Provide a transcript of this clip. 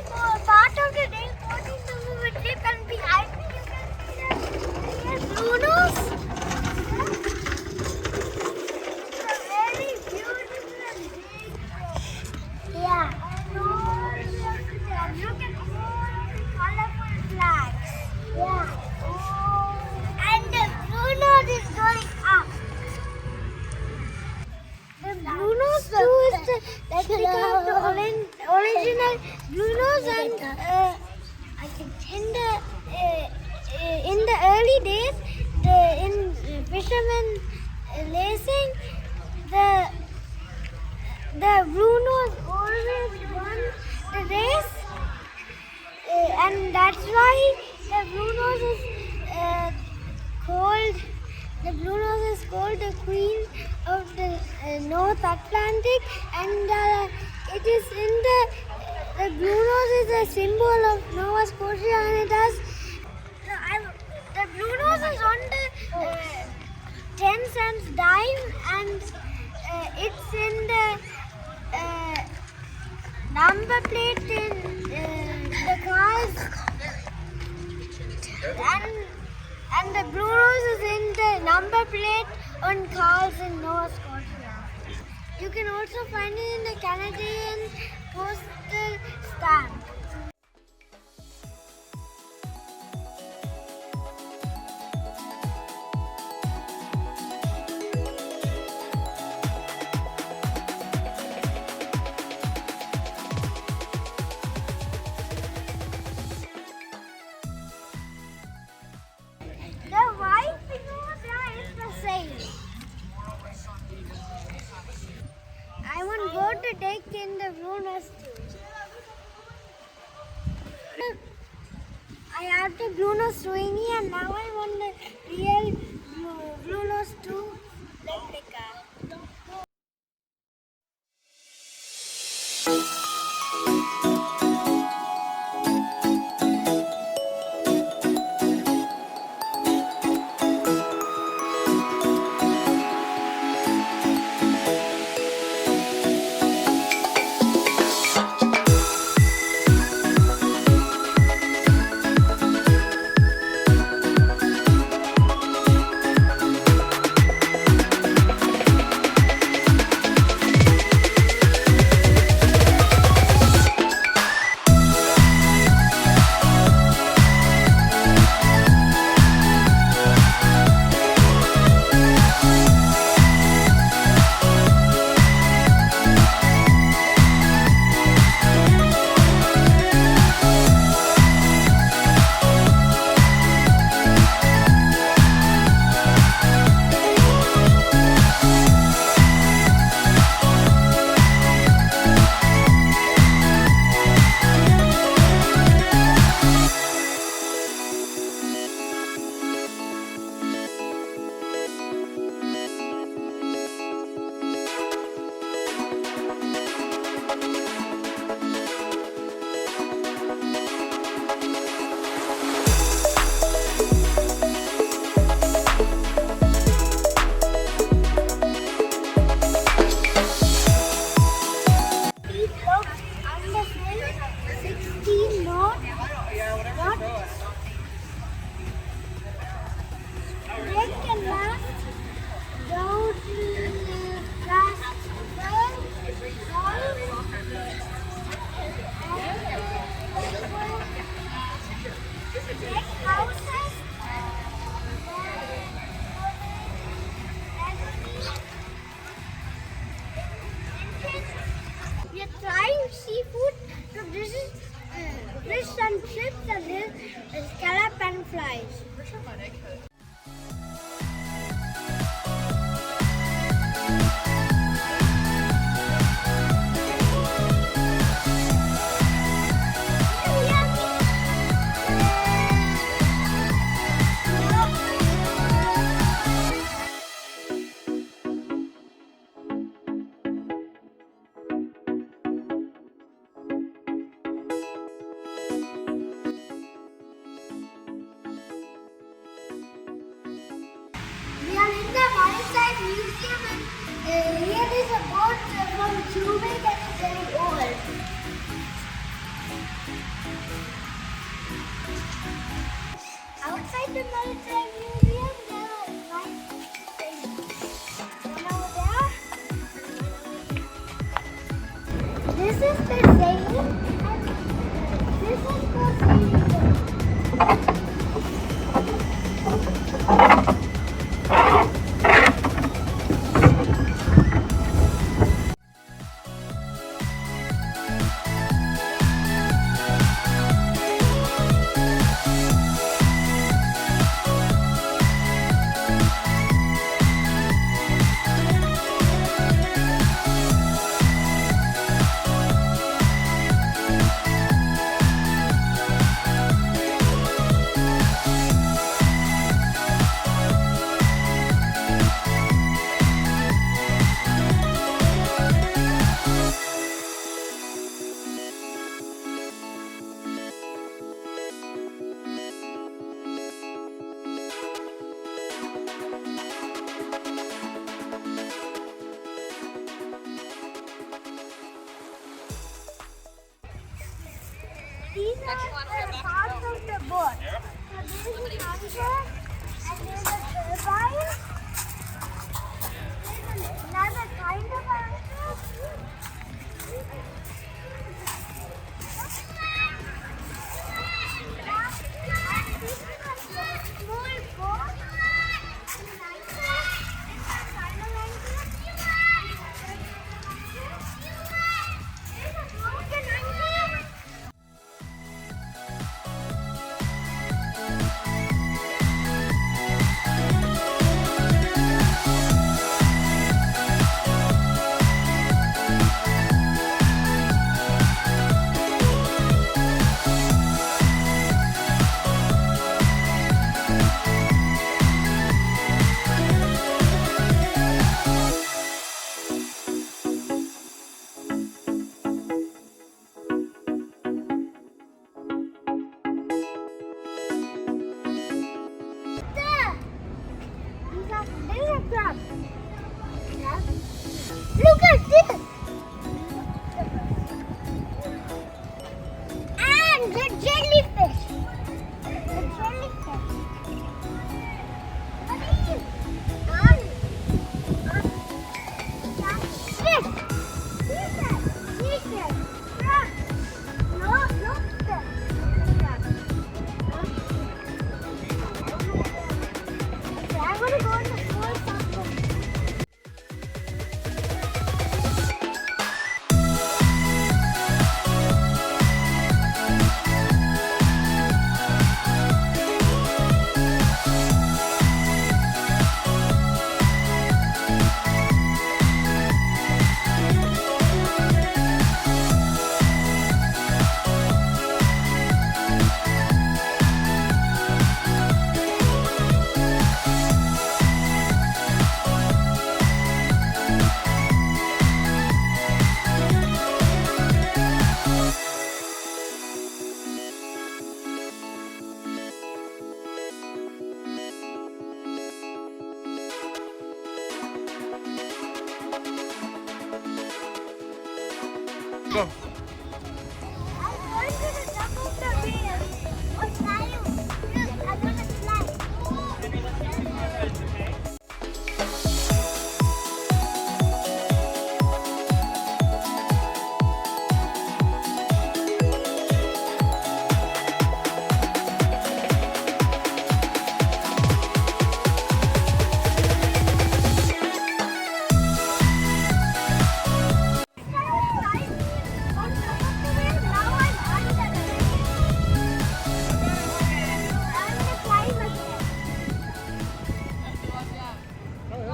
part of the day 14 November trip, and behind me you can see the Bluenose. It's a very beautiful and big ship. Yeah. And you can see colorful flags. Yeah. And the Bluenose is going up. The Bluenose II is the replica of the original Bluenose, and in the early days, in fishermen racing, the Bluenose always won the race, and that's why the Bluenose is called the queen of the North Atlantic, and it is in the Bluenose is a symbol of Nova Scotia, and it has the Bluenose is on the 10 cents dime, and it's in the number plate in the cars, and the Bluenose is in the number plate on cars in Nova Scotia. You can also find it in the Canadian postal stamp. The white Viyoo is the same. I want to go to deck in the Bluenose II. I have the Bluenose swingy, and now I want the real Bluenose II replica. Outside the Maritime Museum, there are nice things. One over there. This is the sailing, and this is for sailing. These are the parts of the boat. So there is an anchor, and there is a turbine. There is another kind of anchor,